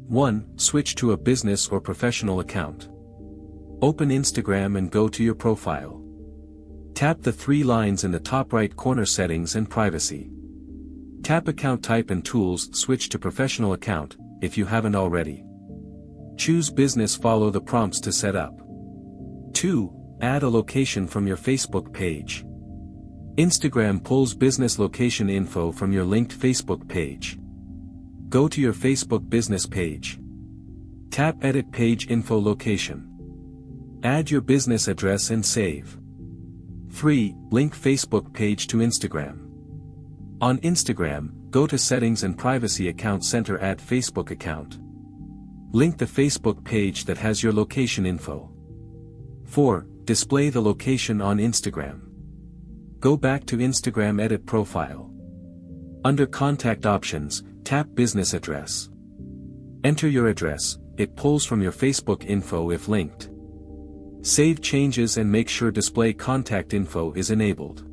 1. Switch to a business or professional account. Open Instagram and go to your profile. Tap the three lines in the top right corner Settings and Privacy. Tap Account Type and Tools. Switch to Professional Account, if you haven't already. Choose Business. Follow the prompts to set up. 2. Add a location from your Facebook page. Instagram pulls business location info from your linked Facebook page. Go to your Facebook business page. Tap Edit Page Info Location. Add your business address and save. 3. Link Facebook page to Instagram. On Instagram, go to Settings and Privacy. Account Center. Add Facebook account. Link the Facebook page that has your location info. 4. Display the location on Instagram. Go back to Instagram. Edit Profile. Under Contact Options, tap Business Address. Enter your address. It pulls from your Facebook info if linked. Save changes and make sure Display Contact Info is enabled.